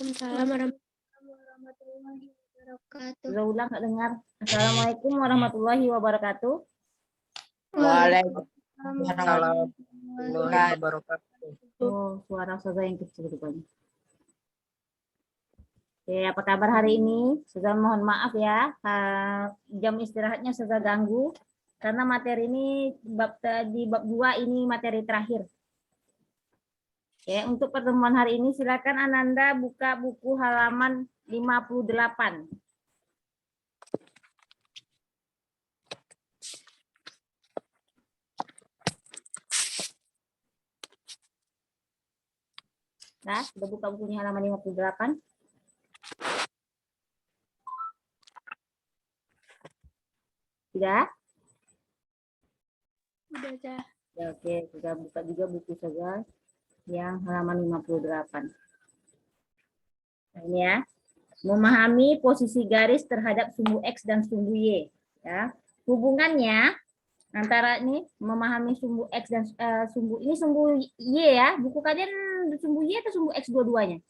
Waalaikumsalam warahmatullahi wabarakatuh. Sudah ulang nggak dengar? Assalamualaikum warahmatullahi wabarakatuh. Waalaikumsalam warahmatullahi wabarakatuh. Oh, suara Ustazah yang kecil rupanya. Oke, apa kabar hari ini? Sudah mohon maaf ya, jam istirahatnya sudah ganggu karena materi ini di bab 2 ini materi terakhir. Oke, untuk pertemuan hari ini silakan Ananda buka buku halaman 58. Nah, sudah buka bukunya halaman 58. Sudah? Udah, Cah. Ya, oke, sudah buka juga buku saja yang halaman 58. Nah, ini ya. Memahami posisi garis terhadap sumbu X dan sumbu Y. Ya. Hubungannya antara ini memahami sumbu X dan sumbu Y ya. Buku kalian sumbu Y atau sumbu X dua-duanya?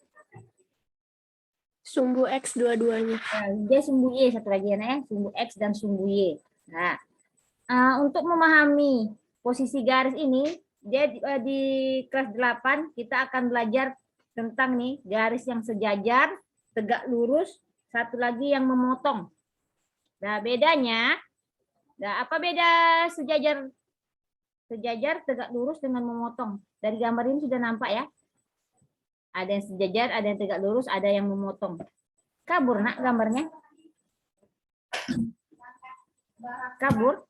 Sumbu X dua-duanya. Nah, dia sumbu Y satu lagi ya, sumbu X dan sumbu Y. Nah, untuk memahami posisi garis ini, dia di kelas 8 kita akan belajar tentang nih garis yang sejajar, tegak lurus, satu lagi yang memotong. Nah, bedanya, nah apa beda sejajar, tegak lurus dengan memotong? Dari gambar ini sudah nampak ya. Ada yang sejajar, ada yang tegak lurus, ada yang memotong. Kabur nak gambarnya? Kabur?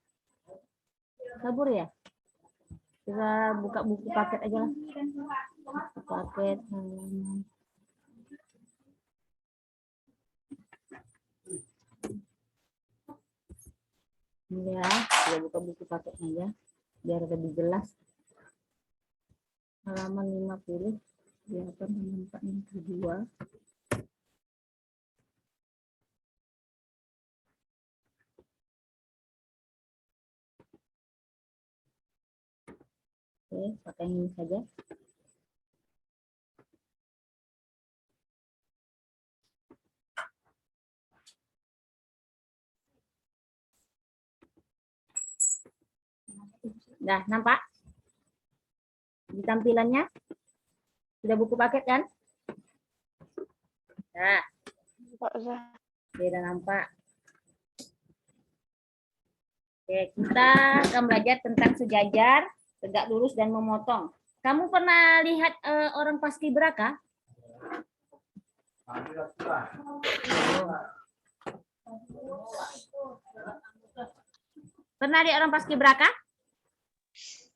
Kabur ya? Kita buka buku paket aja lah. Paket. Ya, kita buka buku paket aja biar lebih jelas. Halaman 50. Ya, halaman 42. Oke, pakai ini saja. Dah, nampak? Di tampilannya? Sudah buku paket kan? Nah, beda nampak. Oke, kita akan belajar tentang sejajar, tegak lurus, dan memotong. Kamu pernah lihat orang paskibraka? Pernah lihat orang paskibraka?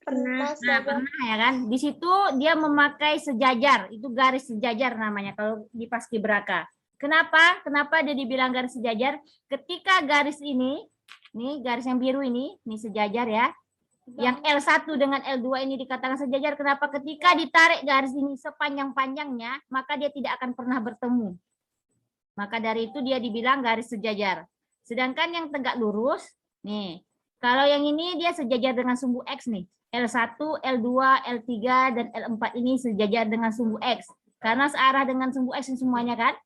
Pernah. Nah, pernah ya kan? Di situ dia memakai sejajar, itu garis sejajar namanya kalau di paskibraka. Kenapa? Kenapa dia dibilang garis sejajar? Ketika garis ini, nih garis yang biru ini sejajar ya. Yang L1 dengan L2 ini dikatakan sejajar. Kenapa? Ketika ditarik garis ini sepanjang-panjangnya, maka dia tidak akan pernah bertemu. Maka dari itu dia dibilang garis sejajar. Sedangkan yang tegak lurus, nih, kalau yang ini dia sejajar dengan sumbu X nih. L1, L2, L3, dan L4 ini sejajar dengan sumbu X. Karena searah dengan sumbu X semuanya kan?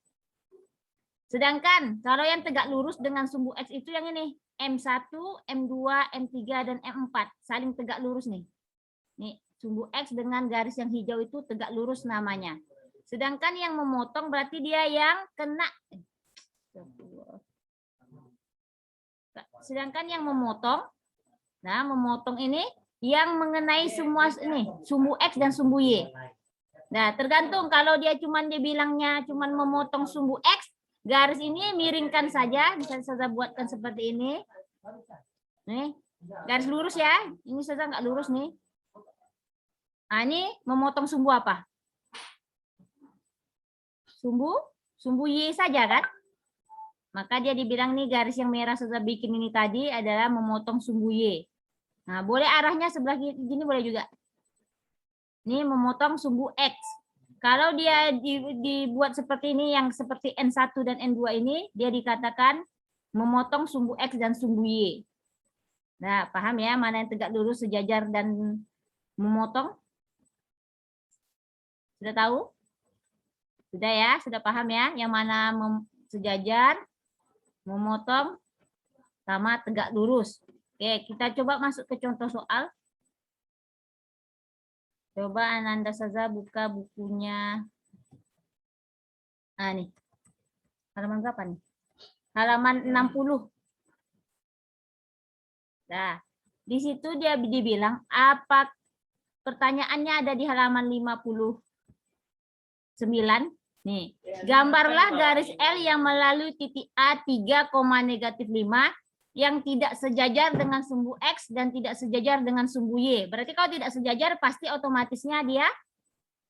Sedangkan kalau yang tegak lurus dengan sumbu X itu yang ini. M1, M2, M3, dan M4. Saling tegak lurus nih. Nih, sumbu X dengan garis yang hijau itu tegak lurus namanya. Sedangkan yang memotong berarti dia yang kena. Sedangkan yang memotong, nah memotong ini yang mengenai semua ini, sumbu X dan sumbu Y. Nah, tergantung kalau dia bilangnya cuman memotong sumbu X, garis ini miringkan saja, bisa saya buatkan seperti ini. Nih, garis lurus ya. Ini saja nggak lurus nih. Nah, ini memotong sumbu apa? Sumbu Y saja kan? Maka dia dibilang nih garis yang merah sudah bikin ini tadi adalah memotong sumbu Y. Nah, boleh arahnya sebelah gini boleh juga. Ini memotong sumbu X. Kalau dia dibuat seperti ini, yang seperti N1 dan N2 ini, dia dikatakan memotong sumbu X dan sumbu Y. Nah, paham ya mana yang tegak lurus, sejajar, dan memotong? Sudah tahu? Sudah ya, sudah paham ya? Yang mana sejajar, memotong, sama tegak lurus. Oke, kita coba masuk ke contoh soal. Coba Ananda Saza buka bukunya. Nah, nih. Halaman berapa nih? Halaman 60. Nah, di situ dia dibilang apa pertanyaannya ada di halaman 59. Nih, gambarlah garis L yang melalui titik A 3, -5 yang tidak sejajar dengan sumbu X dan tidak sejajar dengan sumbu Y. Berarti kalau tidak sejajar pasti otomatisnya dia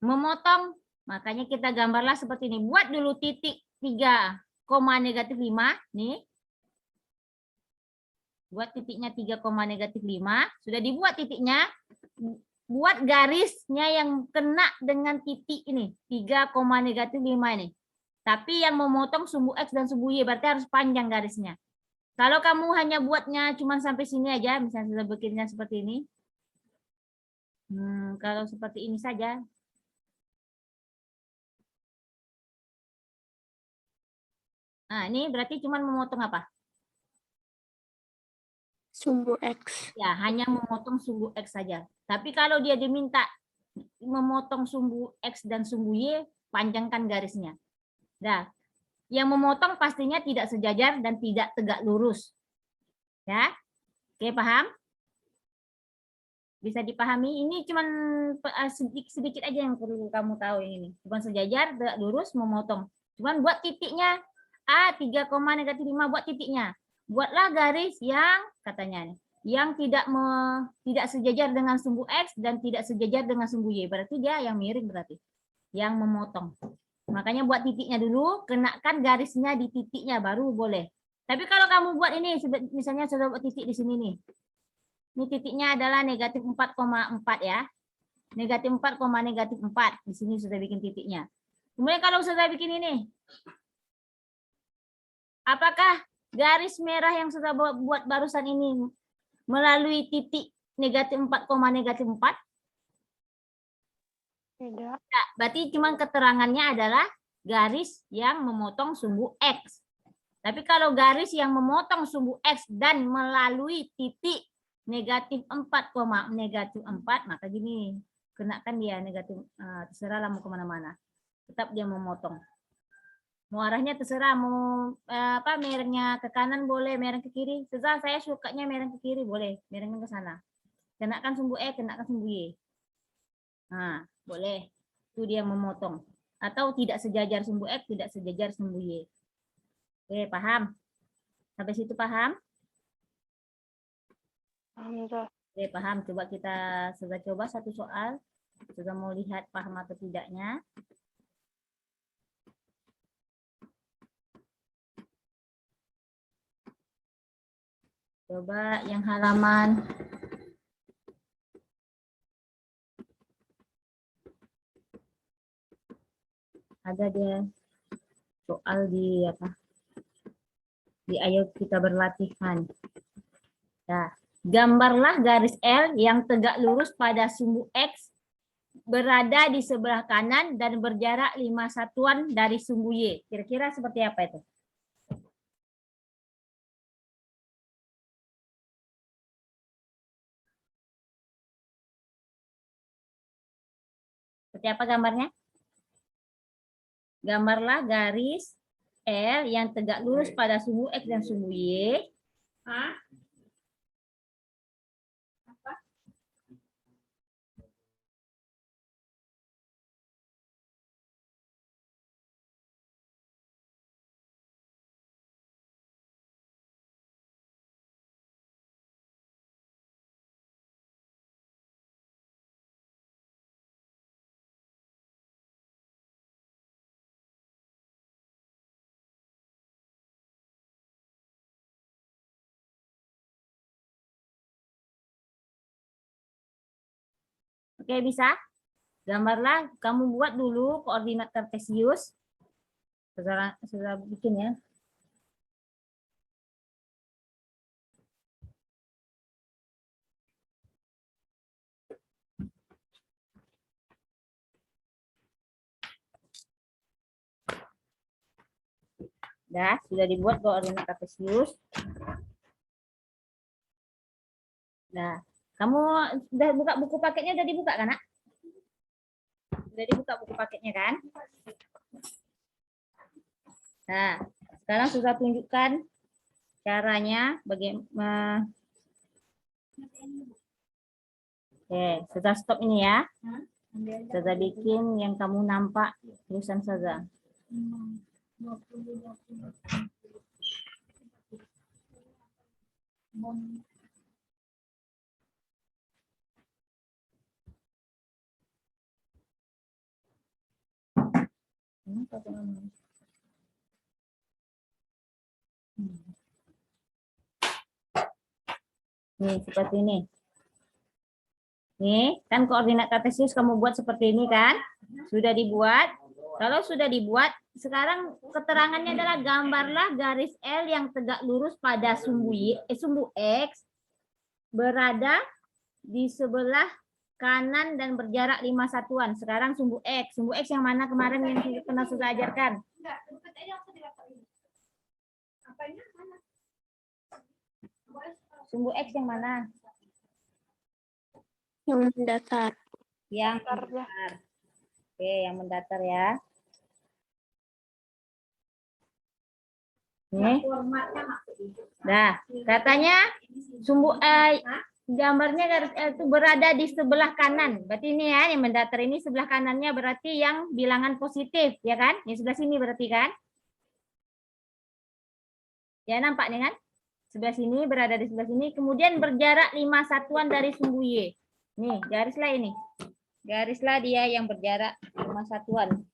memotong. Makanya kita gambarlah seperti ini. Buat dulu titik 3, -5 nih. Buat titiknya 3, -5. Sudah dibuat titiknya. Buat garisnya yang kena dengan titik ini. 3, -5 ini. Tapi yang memotong sumbu X dan sumbu Y. Berarti harus panjang garisnya. Kalau kamu hanya buatnya cuma sampai sini aja. Misalnya sudah bikinnya seperti ini. Kalau seperti ini saja. Nah, ini berarti cuma memotong apa? Sumbu X. Ya, hanya memotong sumbu X saja. Tapi kalau dia diminta memotong sumbu X dan sumbu Y, panjangkan garisnya. Nah, yang memotong pastinya tidak sejajar dan tidak tegak lurus. Ya, oke, paham? Bisa dipahami? Ini cuma sedikit aja yang perlu kamu tahu yang ini. Cuma sejajar, tegak lurus, memotong. Cuman buat titiknya A 3, -5 buat titiknya. Buatlah garis yang katanya yang tidak sejajar dengan sumbu X dan tidak sejajar dengan sumbu Y. Berarti dia yang miring berarti. Yang memotong. Makanya buat titiknya dulu, kenakan garisnya di titiknya baru boleh. Tapi kalau kamu buat ini misalnya sudah buat titik di sini nih. Ini titiknya adalah -4,4 ya. -4,4. Di sini sudah bikin titiknya. Kemudian kalau sudah bikin ini, apakah garis merah yang sudah buat barusan ini melalui titik -4,4? Tidak. Nah, berarti cuma keterangannya adalah garis yang memotong sumbu X. Tapi kalau garis yang memotong sumbu X dan melalui titik -4,4, maka gini, kenakan dia negatif, terserah lah mau kemana-mana. Tetap dia memotong. Mau arahnya terserah, mau merengnya ke kanan boleh, mereng ke kiri. Terserah, saya sukanya mereng ke kiri boleh, merengnya ke sana. Kenakan sumbu X, kenakan sumbu Y. Nah, boleh. Itu dia memotong. Atau tidak sejajar sumbu X, tidak sejajar sumbu Y. Oke, paham? Sampai situ paham? Oke, paham. Coba kita sudah coba satu soal. Sudah mau lihat paham atau tidaknya. Coba yang halaman ada dia soal di apa? Di ayo kita berlatihan. Nah, gambarlah garis L yang tegak lurus pada sumbu X berada di sebelah kanan dan berjarak 5 satuan dari sumbu Y. Kira-kira seperti apa itu? Seperti apa gambarnya? Gambarlah garis L yang tegak lurus pada sumbu X dan sumbu Y. Oke, bisa? Gambarlah, kamu buat dulu koordinat kartesius. Sudah bikin ya. sudah dibuat koordinat kartesius. Nah, kamu udah buka buku paketnya, udah dibuka kan, Nak? Udah dibuka buku paketnya kan? Nah, sekarang sudah tunjukkan caranya bagaimana. Oke, sudah stop ini ya. Sudah bikin yang kamu nampak tulisan saja. Nih, seperti ini. Nih, kan koordinat kartesius kamu buat seperti ini kan? Sudah dibuat. Kalau sudah dibuat, sekarang keterangannya adalah gambarlah garis L yang tegak lurus pada sumbu sumbu X berada di sebelah kanan dan berjarak 5 satuan. Sekarang sumbu X. Sumbu X yang mana kemarin yang pernah sudah ajarkan? Sumbu X yang mana? Yang mendatar. Yang mendatar. Oke, yang mendatar ya. Nih. Nah, katanya sumbu gambarnya garis L itu berada di sebelah kanan. Berarti ini ya, yang mendatar ini sebelah kanannya berarti yang bilangan positif, ya kan? Yang sebelah sini berarti kan? Ya, nampak nih kan? Sebelah sini berada di sebelah sini, kemudian berjarak 5 satuan dari sumbu Y. Nih, garislah ini. Garislah dia yang berjarak 5 satuan.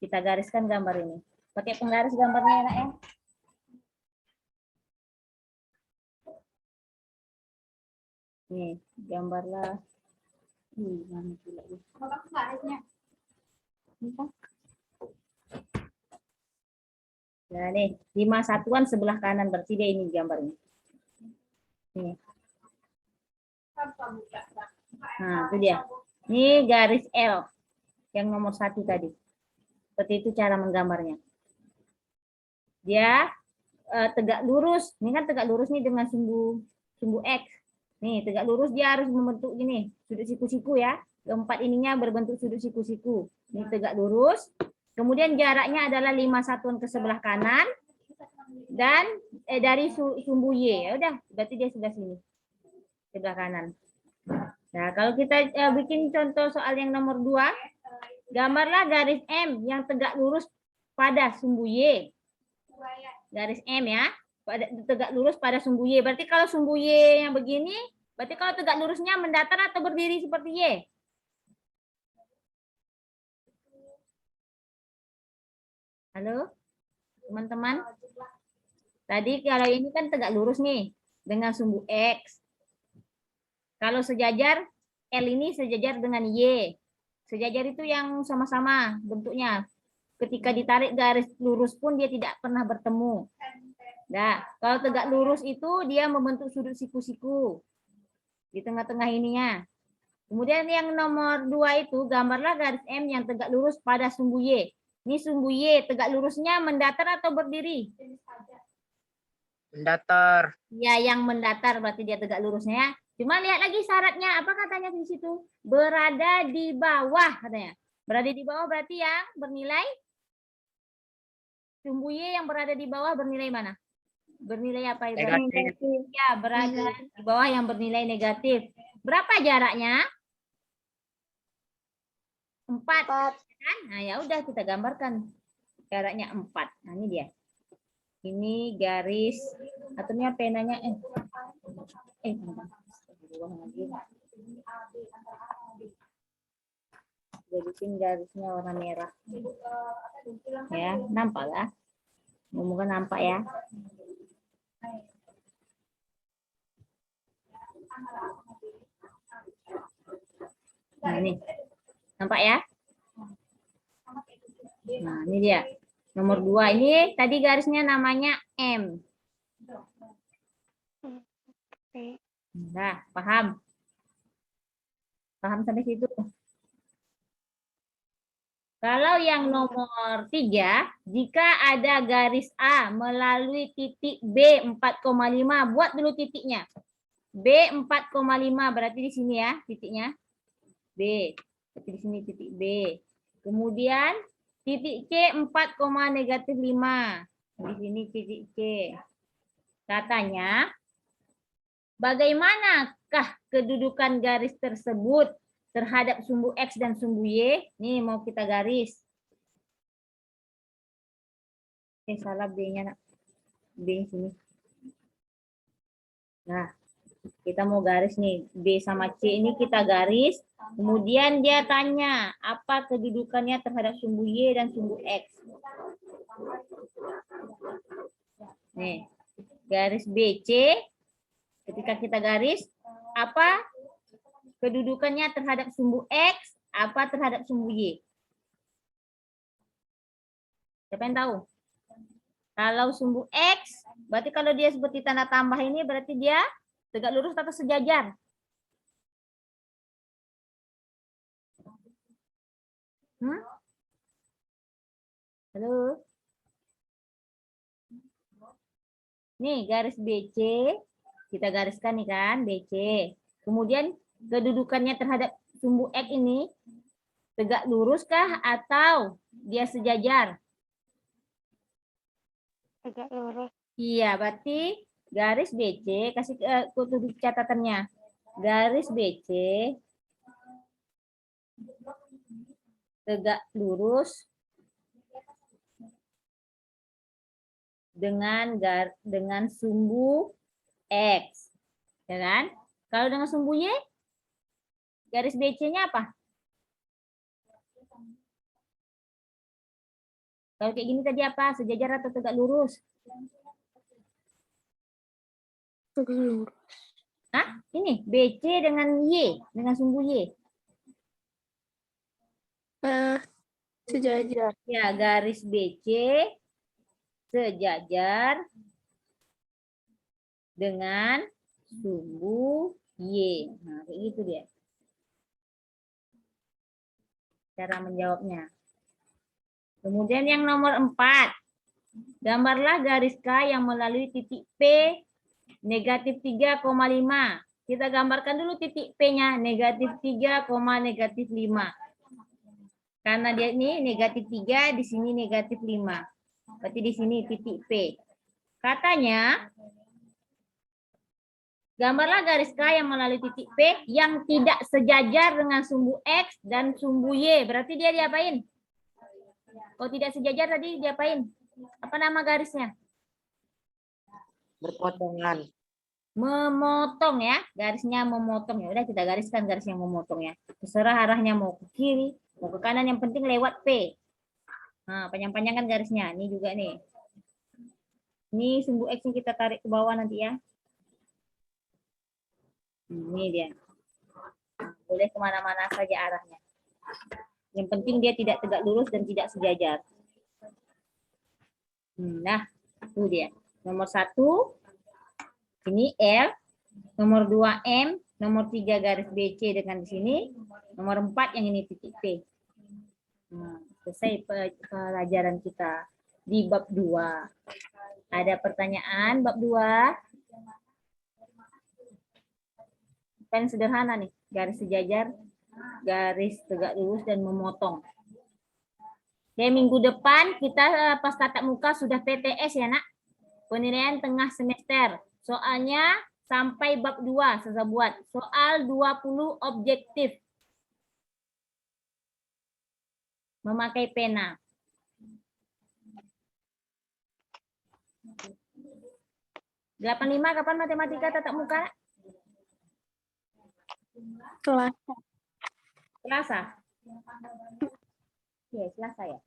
Kita gariskan gambar ini. Pakai penggaris gambarnya enak ya. Nih, gambarlah. Mana pula ini? Nah, nih, 5 satuan sebelah kanan berarti dia ini gambarnya. Nih. Nah, itu dia. Ini garis L yang nomor 1 tadi. Seperti itu cara menggambarnya. Dia tegak lurus. Ini kan tegak lurus nih dengan sumbu X. Nih, tegak lurus dia harus membentuk gini, sudut siku-siku ya. Keempat ininya berbentuk sudut siku-siku. Ini tegak lurus. Kemudian jaraknya adalah 5 satuan ke sebelah kanan dan dari sumbu Y. Ya udah, berarti dia sebelah sini. Sebelah kanan. Nah, kalau kita bikin contoh soal yang nomor 2, gambarlah garis M yang tegak lurus pada sumbu Y. Garis M ya, tegak lurus pada sumbu Y. Berarti kalau sumbu Y yang begini, berarti kalau tegak lurusnya mendatar atau berdiri seperti Y? Halo, teman-teman. Tadi kalau ini kan tegak lurus nih dengan sumbu X. Kalau sejajar, L ini sejajar dengan Y. Sejajar itu yang sama-sama bentuknya. Ketika ditarik garis lurus pun dia tidak pernah bertemu. Nah, kalau tegak lurus itu dia membentuk sudut siku-siku di tengah-tengah ininya. Kemudian yang nomor 2 itu gambarlah garis M yang tegak lurus pada sumbu Y. Ini sumbu Y tegak lurusnya mendatar atau berdiri? Mendatar. Ya, yang mendatar berarti dia tegak lurusnya. Cuma lihat lagi syaratnya, apa katanya di situ? Berada di bawah katanya. Berada di bawah berarti yang bernilai sumbu Y yang berada di bawah bernilai mana? Bernilai apa itu? Negatif. Ya, berada di bawah yang bernilai negatif. Berapa jaraknya? 4. Kan? Nah, ya udah kita gambarkan jaraknya 4. Nah, ini dia. Ini garis ataunya penanya bikin garisnya warna merah. Ya, nampak lah. Semoga nampak ya. Nah, ini. Nampak ya? Nah, ini dia. Nomor 2 ini tadi garisnya namanya M. Nah, paham? Paham sampai situ? Kalau yang nomor 3, jika ada garis A melalui titik B 4,5, buat dulu titiknya. B 4,5 berarti di sini ya titiknya. B. Berarti di sini titik B. Kemudian titik C 4,-5. Di sini titik C. Katanya, bagaimanakah kedudukan garis tersebut terhadap sumbu X dan sumbu Y? Nih mau kita garis. Salah B-nya nak. B sini. Nah, kita mau garis nih. B sama C ini kita garis. Kemudian dia tanya, apa kedudukannya terhadap sumbu Y dan sumbu X? Nih, garis BC. Ketika kita garis, apa kedudukannya terhadap sumbu X, apa terhadap sumbu Y? Siapa yang tahu? Kalau sumbu X, berarti kalau dia seperti tanda tambah ini, berarti dia tegak lurus atau sejajar? Halo? Nih, garis BC. Kita gariskan nih kan, BC. Kemudian kedudukannya terhadap sumbu X ini tegak lurus kah atau dia sejajar? Tegak lurus. Iya, berarti garis BC, kasih kutub catatannya. Garis BC tegak lurus dengan sumbu X. Ya kan? Kalau dengan sumbu Y, garis BC-nya apa? Kalau kayak gini tadi apa? Sejajar atau tegak lurus? Tegak lurus. Hah? Ini BC dengan Y, dengan sumbu Y. Sejajar. Ya, garis BC sejajar dengan sumbu Y. Nah, kayak gitu dia. Cara menjawabnya. Kemudian yang nomor 4. Gambarlah garis K yang melalui titik P negatif 3,5. Kita gambarkan dulu titik P-nya, negatif 3, negatif 5. Karena dia ini negatif 3, di sini negatif 5. Berarti di sini titik P. Katanya, gambarlah garis K yang melalui titik P yang tidak sejajar dengan sumbu X dan sumbu Y. Berarti dia diapain? Kalau tidak sejajar tadi diapain? Apa nama garisnya? Berpotongan. Memotong ya. Garisnya memotong. Ya udah kita gariskan garis yang memotong ya. Terserah arahnya mau ke kiri, mau ke kanan, yang penting lewat P. Nah, panjang-panjangkan garisnya. Ini juga nih. Ini sumbu X yang kita tarik ke bawah nanti ya. Ini dia. Boleh kemana-mana saja arahnya. Yang penting dia tidak tegak lurus dan tidak sejajar. Nah, itu dia. Nomor 1, ini L. Nomor 2, M. Nomor 3, garis BC dengan di sini. Nomor 4, yang ini titik P. Nah, selesai pelajaran kita di bab 2. Ada pertanyaan bab 2? Kan sederhana nih, garis sejajar, garis tegak lurus, dan memotong. Oke, minggu depan kita pas tatap muka sudah PTS ya nak, penilaian tengah semester. Soalnya sampai bab 2 saya buat. Soal 20 objektif. Memakai pena. Delapan 5 kapan matematika tatap muka? Selasa. Selasa. Ya, Selasa ya.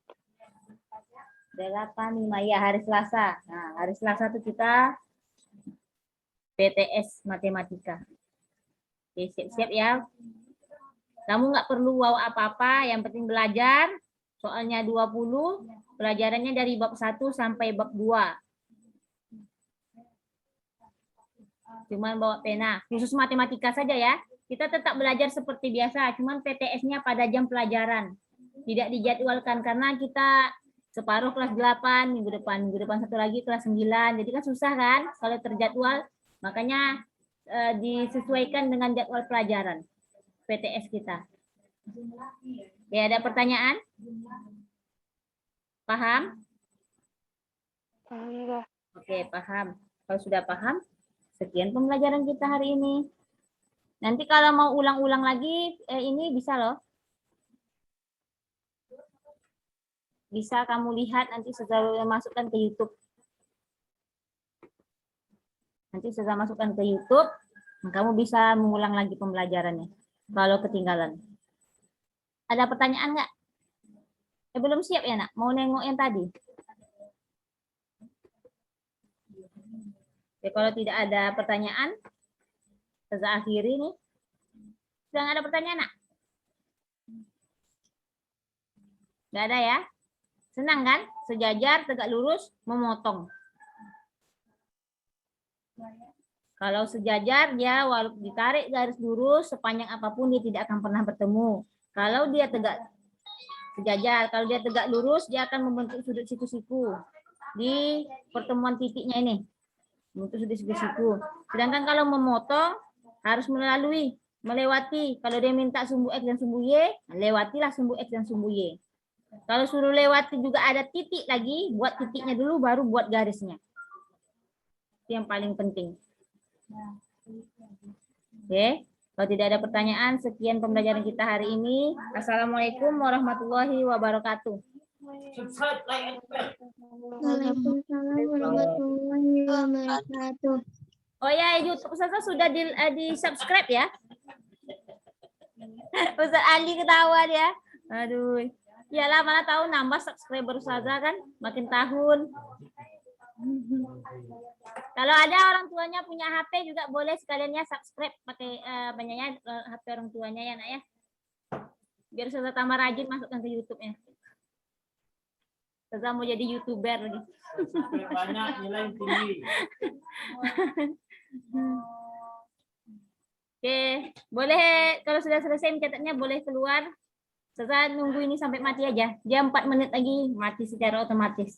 8.5 ya, hari Selasa. Nah, hari Selasa itu kita PTS matematika. Oke, siap-siap ya. Kamu nggak perlu bawa apa-apa, yang penting belajar. Soalnya 20, pelajarannya dari bab 1 sampai bab 2. Cuman bawa pena, khusus matematika saja ya. Kita tetap belajar seperti biasa, cuman PTS-nya pada jam pelajaran. Tidak dijadwalkan karena kita separuh kelas 8 minggu depan satu lagi kelas 9. Jadi kan susah kan kalau terjadwal. Makanya disesuaikan dengan jadwal pelajaran PTS kita. Ya, ada pertanyaan? Paham? Enggak. Oke, paham. Kalau sudah paham, sekian pembelajaran kita hari ini. Nanti kalau mau ulang-ulang lagi, ini bisa loh. Bisa kamu lihat nanti setelah masukkan ke YouTube. Nanti setelah masukkan ke YouTube, kamu bisa mengulang lagi pembelajarannya. Kalau ketinggalan. Ada pertanyaan nggak? Belum siap ya, Nak? Mau nengok yang tadi? Oke, kalau tidak ada pertanyaan, saya akhiri nih. Sudah nggak ada pertanyaan, Nak? Nggak ada ya? Senang kan? Sejajar, tegak lurus, memotong. Kalau sejajar, dia walaupun ditarik garis lurus, sepanjang apapun dia tidak akan pernah bertemu. Kalau dia tegak sejajar, kalau dia tegak lurus, dia akan membentuk sudut siku-siku di pertemuan titiknya ini. Membentuk sudut siku-siku. Sedangkan kalau memotong, harus melewati. Kalau dia minta sumbu X dan sumbu Y, lewatilah sumbu X dan sumbu Y. Kalau suruh lewati juga ada titik lagi, buat titiknya dulu, baru buat garisnya. Itu yang paling penting. Oke, kalau tidak ada pertanyaan, sekian pembelajaran kita hari ini. Assalamualaikum warahmatullahi wabarakatuh. Waalaikumsalam warahmatullahi wabarakatuh. Oh ya, YouTube Ustazah sudah di subscribe ya. Ustaz Ali ketawa dia. Aduh. Iyalah, mana tahu nambah subscriber Ustazah kan, makin tahun. Kalau ada orang tuanya punya HP juga boleh sekalian ya subscribe pakai banyaknya HP orang tuanya ya, Nak ya. Biar Ustazah tambah rajin masukkan ke YouTube-nya. Ustazah mau jadi YouTuber lagi. Banyak nilai tinggi. Oke, boleh kalau sudah selesai mencatatnya boleh keluar. Ustazah nunggu ini sampai mati aja. Dia 4 menit lagi mati secara otomatis.